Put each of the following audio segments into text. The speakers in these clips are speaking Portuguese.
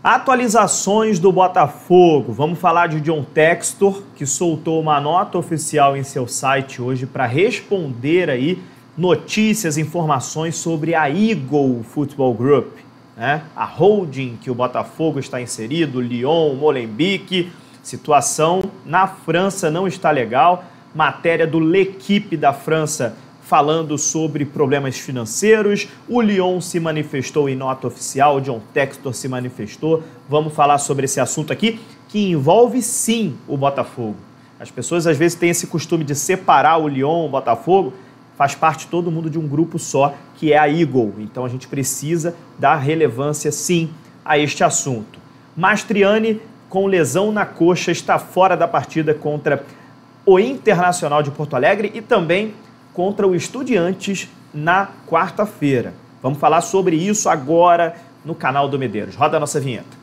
Atualizações do Botafogo. Vamos falar de John Textor, que soltou uma nota oficial em seu site hoje para responder aí notícias, informações sobre a Eagle Football Group, né? A holding que o Botafogo está inserido, Lyon, Molenbeek. Situação na França não está legal. Matéria do L'Équipe da França falando sobre problemas financeiros. O Lyon se manifestou em nota oficial, o John Textor se manifestou. Vamos falar sobre esse assunto aqui, que envolve sim o Botafogo. As pessoas às vezes têm esse costume de separar o Lyon, o Botafogo. Faz parte todo mundo de um grupo só, que é a Eagle. Então a gente precisa dar relevância sim a este assunto. Mastriani, com lesão na coxa, está fora da partida contra o Internacional de Porto Alegre e também contra o Estudiantes na quarta-feira. Vamos falar sobre isso agora no canal do Medeiros. Roda a nossa vinheta.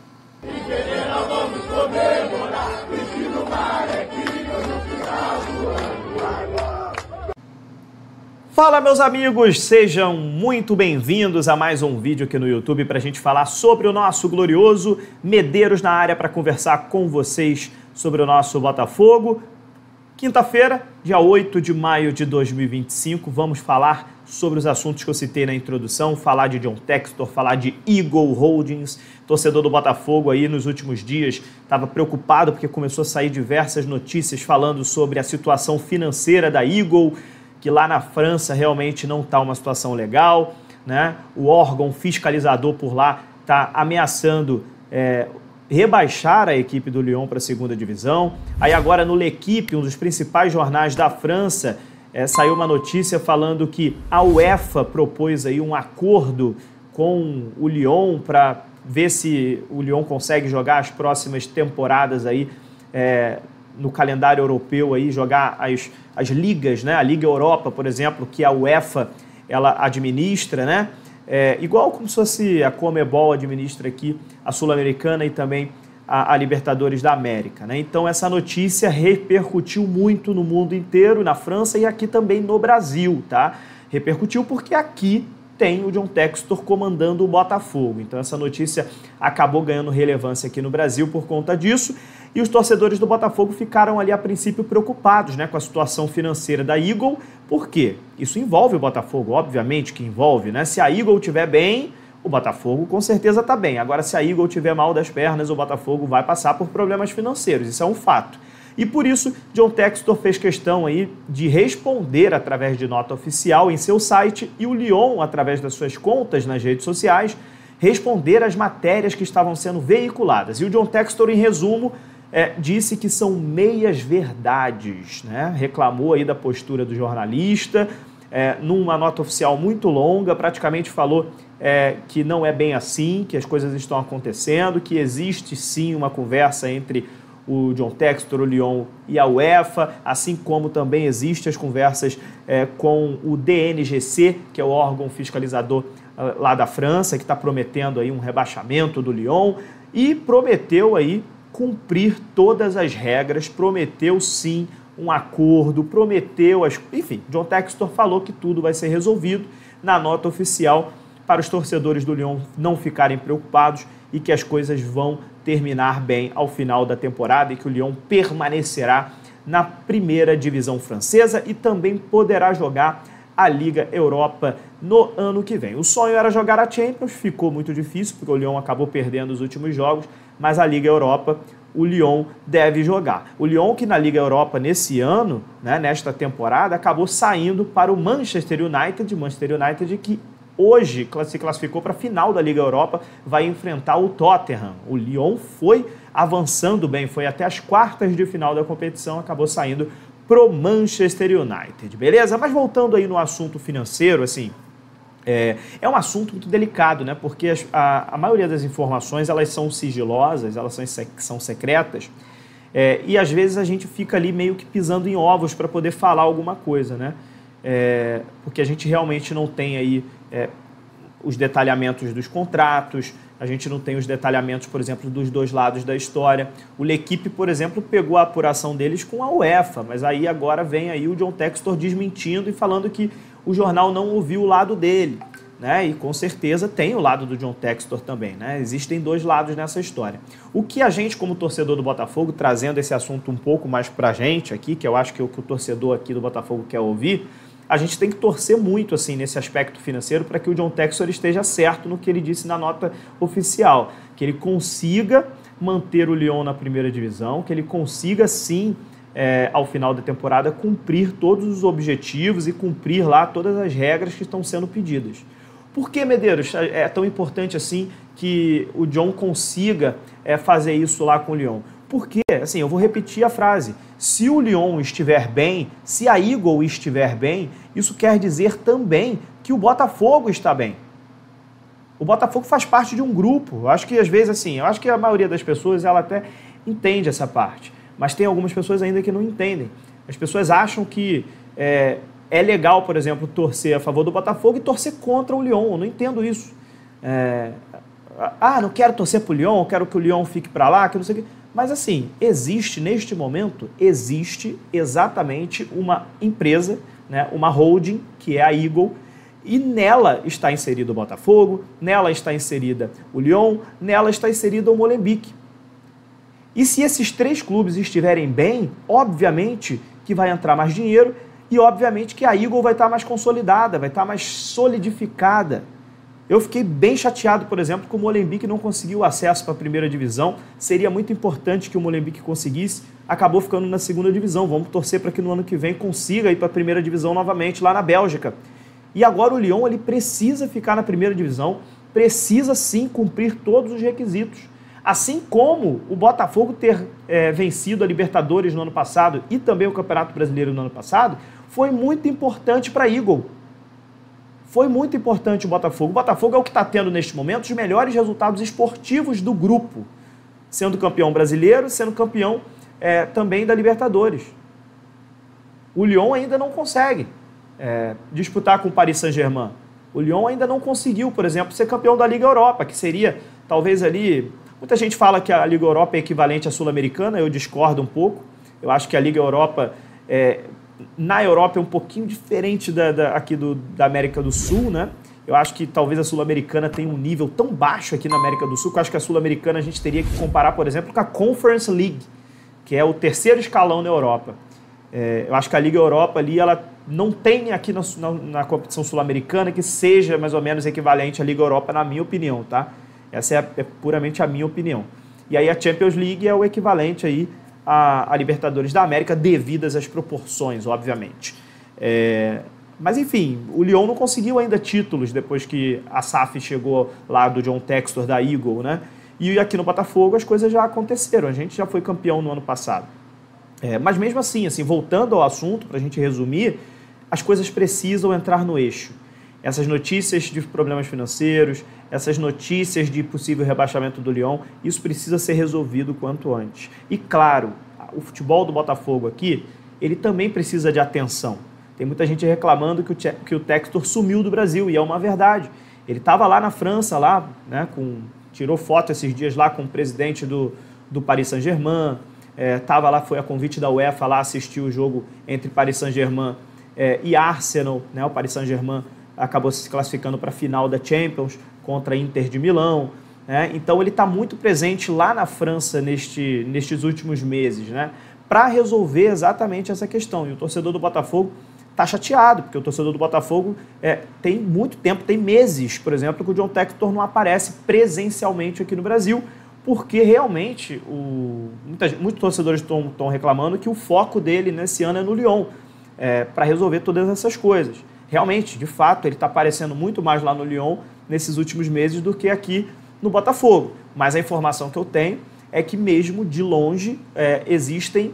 Fala, meus amigos, sejam muito bem-vindos a mais um vídeo aqui no YouTube para a gente falar sobre o nosso glorioso Medeiros na área para conversar com vocês sobre o nosso Botafogo. Quinta-feira, dia 8 de maio de 2025, vamos falar sobre os assuntos que eu citei na introdução, falar de John Textor, falar de Eagle Holdings. Torcedor do Botafogo aí nos últimos dias estava preocupado porque começou a sair diversas notícias falando sobre a situação financeira da Eagle, que lá na França realmente não está uma situação legal, né? O órgão fiscalizador por lá está ameaçando rebaixar a equipe do Lyon para a segunda divisão. Aí agora no L'Équipe, um dos principais jornais da França, saiu uma notícia falando que a UEFA propôs aí um acordo com o Lyon para ver se o Lyon consegue jogar as próximas temporadas aí no calendário europeu, aí, jogar as ligas, né? A Liga Europa, por exemplo, que a UEFA ela administra, né? Igual como se fosse a Conmebol administra aqui a Sul-Americana e também a Libertadores da América, né? Então essa notícia repercutiu muito no mundo inteiro, na França e aqui também no Brasil, tá? Repercutiu porque aqui tem o John Textor comandando o Botafogo. Então essa notícia acabou ganhando relevância aqui no Brasil por conta disso. E os torcedores do Botafogo ficaram ali a princípio preocupados, né, com a situação financeira da Eagle. Por quê? Isso envolve o Botafogo, obviamente que envolve, né? Se a Eagle estiver bem, o Botafogo com certeza está bem. Agora, se a Eagle estiver mal das pernas, o Botafogo vai passar por problemas financeiros. Isso é um fato. E por isso, John Textor fez questão aí de responder através de nota oficial em seu site e o Lyon, através das suas contas nas redes sociais, responder às matérias que estavam sendo veiculadas. E o John Textor, em resumo, disse que são meias-verdades, né? Reclamou aí da postura do jornalista, numa nota oficial muito longa, praticamente falou que não é bem assim, que as coisas estão acontecendo, que existe sim uma conversa entre o John Textor, o Lyon e a UEFA, assim como também existem as conversas com o DNGC, que é o órgão fiscalizador lá da França, que está prometendo aí um rebaixamento do Lyon e prometeu aí cumprir todas as regras, prometeu sim um acordo, prometeu, enfim, John Textor falou que tudo vai ser resolvido na nota oficial para os torcedores do Lyon não ficarem preocupados e que as coisas vão terminar bem ao final da temporada e que o Lyon permanecerá na primeira divisão francesa e também poderá jogar a Liga Europa no ano que vem. O sonho era jogar a Champions, ficou muito difícil porque o Lyon acabou perdendo os últimos jogos, mas a Liga Europa o Lyon deve jogar. O Lyon que na Liga Europa nesse ano, né, nesta temporada, acabou saindo para o Manchester United que hoje se classificou para a final da Liga Europa, vai enfrentar o Tottenham. O Lyon foi avançando bem, foi até as quartas de final da competição, acabou saindo pro Manchester United, beleza? Mas voltando aí no assunto financeiro, assim, é um assunto muito delicado, né? Porque a maioria das informações, elas são sigilosas, elas são secretas, e às vezes a gente fica ali meio que pisando em ovos para poder falar alguma coisa, né? Porque a gente realmente não tem aí os detalhamentos dos contratos, a gente não tem os detalhamentos, por exemplo, dos dois lados da história. O L'Équipe, por exemplo, pegou a apuração deles com a UEFA, mas aí agora vem aí o John Textor desmentindo e falando que o jornal não ouviu o lado dele, né? E com certeza tem o lado do John Textor também, né? Existem dois lados nessa história. O que a gente, como torcedor do Botafogo, trazendo esse assunto um pouco mais pra gente aqui, que eu acho que é o que o torcedor aqui do Botafogo quer ouvir, a gente tem que torcer muito assim nesse aspecto financeiro para que o John Textor esteja certo no que ele disse na nota oficial, que ele consiga manter o Lyon na primeira divisão, que ele consiga sim, ao final da temporada, cumprir todos os objetivos e cumprir lá todas as regras que estão sendo pedidas. Por que, Medeiros, é tão importante assim que o John consiga fazer isso lá com o Lyon? Porque, assim, eu vou repetir a frase, se o Lyon estiver bem, se a Eagle estiver bem, isso quer dizer também que o Botafogo está bem. O Botafogo faz parte de um grupo. Eu acho que, às vezes, assim, eu acho que a maioria das pessoas, ela até entende essa parte, mas tem algumas pessoas ainda que não entendem. As pessoas acham que é legal, por exemplo, torcer a favor do Botafogo e torcer contra o Lyon. Eu não entendo isso. Não quero torcer para o Lyon, quero que o Lyon fique para lá, que não sei o quê. Mas assim, neste momento, existe exatamente uma empresa, né, uma holding, que é a Eagle, e nela está inserido o Botafogo, nela está inserida o Lyon, nela está inserido o Molenbeek. E se esses três clubes estiverem bem, obviamente que vai entrar mais dinheiro e obviamente que a Eagle vai estar mais consolidada, vai estar mais solidificada. Eu fiquei bem chateado, por exemplo, que o Molenbeek não conseguiu acesso para a primeira divisão. Seria muito importante que o Molenbeek conseguisse. Acabou ficando na segunda divisão. Vamos torcer para que no ano que vem consiga ir para a primeira divisão novamente, lá na Bélgica. E agora o Lyon, ele precisa ficar na primeira divisão, precisa sim cumprir todos os requisitos. Assim como o Botafogo ter vencido a Libertadores no ano passado e também o Campeonato Brasileiro no ano passado, foi muito importante para a Eagle. Foi muito importante o Botafogo. O Botafogo é o que está tendo, neste momento, os melhores resultados esportivos do grupo, sendo campeão brasileiro, sendo campeão também da Libertadores. O Lyon ainda não consegue disputar com o Paris Saint-Germain. O Lyon ainda não conseguiu, por exemplo, ser campeão da Liga Europa, que seria, talvez ali... Muita gente fala que a Liga Europa é equivalente à Sul-Americana, eu discordo um pouco. Eu acho que a Liga Europa... na Europa é um pouquinho diferente aqui da América do Sul, né? Eu acho que talvez a Sul-Americana tenha um nível tão baixo aqui na América do Sul que eu acho que a Sul-Americana a gente teria que comparar, por exemplo, com a Conference League, que é o terceiro escalão na Europa. Eu acho que a Liga Europa ali, ela não tem aqui na competição sul-americana que seja mais ou menos equivalente à Liga Europa, na minha opinião, tá? Essa é puramente a minha opinião. E aí a Champions League é o equivalente aí a Libertadores da América, devidas às proporções, obviamente. Mas, enfim, o Lyon não conseguiu ainda títulos depois que a SAF chegou lá do John Textor, da Eagle, né? E aqui no Botafogo as coisas já aconteceram, a gente já foi campeão no ano passado. Mas mesmo assim, voltando ao assunto, para a gente resumir, as coisas precisam entrar no eixo. Essas notícias de problemas financeiros, essas notícias de possível rebaixamento do Lyon, isso precisa ser resolvido quanto antes. E claro, o futebol do Botafogo aqui, ele também precisa de atenção. Tem muita gente reclamando que o Textor sumiu do Brasil, e é uma verdade. Ele estava lá na França, lá, né, tirou foto esses dias lá com o presidente do Paris Saint-Germain, estava lá, foi a convite da UEFA lá assistir o jogo entre Paris Saint-Germain e Arsenal, né, o Paris Saint-Germain acabou se classificando para a final da Champions contra a Inter de Milão, né? Então ele está muito presente lá na França nestes últimos meses, né, para resolver exatamente essa questão. E o torcedor do Botafogo está chateado, porque o torcedor do Botafogo tem muito tempo, tem meses, por exemplo, que o John Textor não aparece presencialmente aqui no Brasil, porque realmente muitos torcedores estão reclamando que o foco dele nesse ano é no Lyon, para resolver todas essas coisas. Realmente, de fato, ele está aparecendo muito mais lá no Lyon nesses últimos meses do que aqui no Botafogo. Mas a informação que eu tenho é que mesmo de longe existem,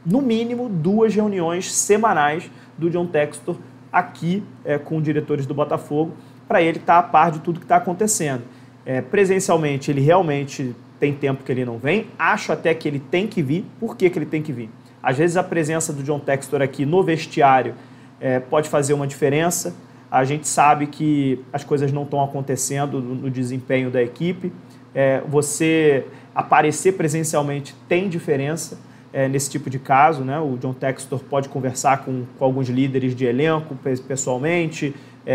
no mínimo, 2 reuniões semanais do John Textor aqui com diretores do Botafogo, para ele estar a par de tudo que está acontecendo. Presencialmente, ele realmente tem tempo que ele não vem, acho até que ele tem que vir. Por que ele tem que vir? Às vezes a presença do John Textor aqui no vestiário pode fazer uma diferença. A gente sabe que as coisas não estão acontecendo no desempenho da equipe. Você aparecer presencialmente tem diferença nesse tipo de caso, né? O John Textor pode conversar com alguns líderes de elenco pessoalmente,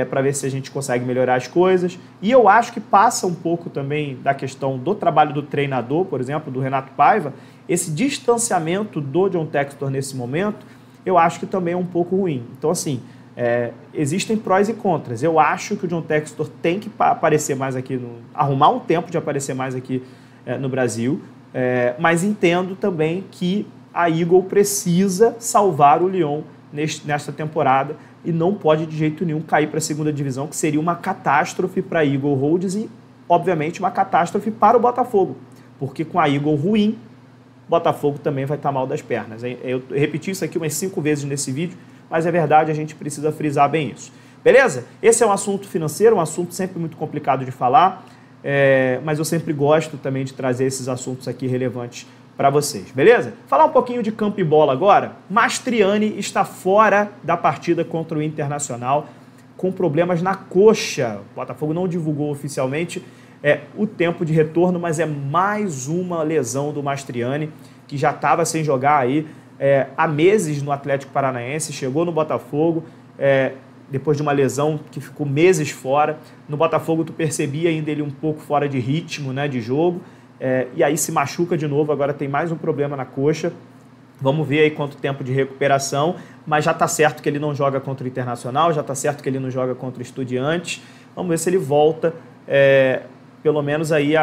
para ver se a gente consegue melhorar as coisas. E eu acho que passa um pouco também da questão do trabalho do treinador, por exemplo, do Renato Paiva, esse distanciamento do John Textor nesse momento, eu acho que também é um pouco ruim. Então, assim, existem prós e contras. Eu acho que o John Textor tem que aparecer mais aqui, arrumar um tempo de aparecer mais aqui no Brasil, mas entendo também que a Eagle precisa salvar o Lyon nesta temporada e não pode de jeito nenhum cair para a segunda divisão, que seria uma catástrofe para a Eagle Holdings e, obviamente, uma catástrofe para o Botafogo, porque com a Eagle ruim, o Botafogo também vai estar mal das pernas. Eu repeti isso aqui umas 5 vezes nesse vídeo, mas é verdade, a gente precisa frisar bem isso. Beleza? Esse é um assunto financeiro, um assunto sempre muito complicado de falar, mas eu sempre gosto também de trazer esses assuntos aqui relevantes para vocês, beleza? Falar um pouquinho de campo e bola agora. Mastriani está fora da partida contra o Internacional com problemas na coxa. O Botafogo não divulgou oficialmente o tempo de retorno, mas é mais uma lesão do Mastriani, que já estava sem jogar aí há meses no Atlético Paranaense, chegou no Botafogo depois de uma lesão que ficou meses fora. No Botafogo tu percebia ainda ele um pouco fora de ritmo, né, de jogo. E aí se machuca de novo, agora tem mais um problema na coxa. Vamos ver aí quanto tempo de recuperação, mas já está certo que ele não joga contra o Internacional, já está certo que ele não joga contra o Estudiantes. Vamos ver se ele volta, pelo menos aí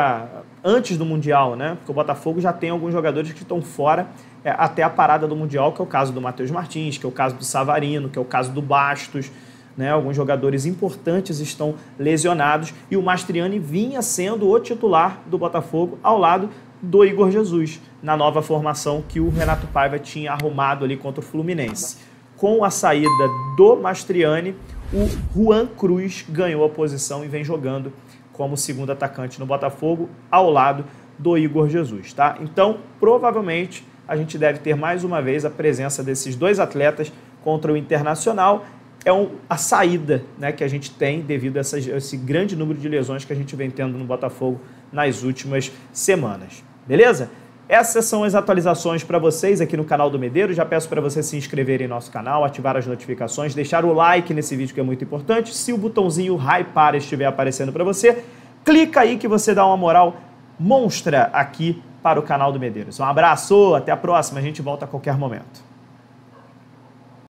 antes do Mundial, né? Porque o Botafogo já tem alguns jogadores que estão fora até a parada do Mundial, que é o caso do Matheus Martins, que é o caso do Savarino, que é o caso do Bastos. Né, alguns jogadores importantes estão lesionados e o Mastriani vinha sendo o titular do Botafogo ao lado do Igor Jesus, na nova formação que o Renato Paiva tinha arrumado ali contra o Fluminense. Com a saída do Mastriani, o Juan Cruz ganhou a posição e vem jogando como segundo atacante no Botafogo ao lado do Igor Jesus. Tá? Então, provavelmente, a gente deve ter mais uma vez a presença desses dois atletas contra o Internacional. A saída, né, que a gente tem devido a esse grande número de lesões que a gente vem tendo no Botafogo nas últimas semanas. Beleza? Essas são as atualizações para vocês aqui no canal do Medeiros. Já peço para você se inscrever em nosso canal, ativar as notificações, deixar o like nesse vídeo que é muito importante. Se o botãozinho hypar estiver aparecendo para você, clica aí que você dá uma moral monstra aqui para o canal do Medeiros. Um abraço, até a próxima, a gente volta a qualquer momento.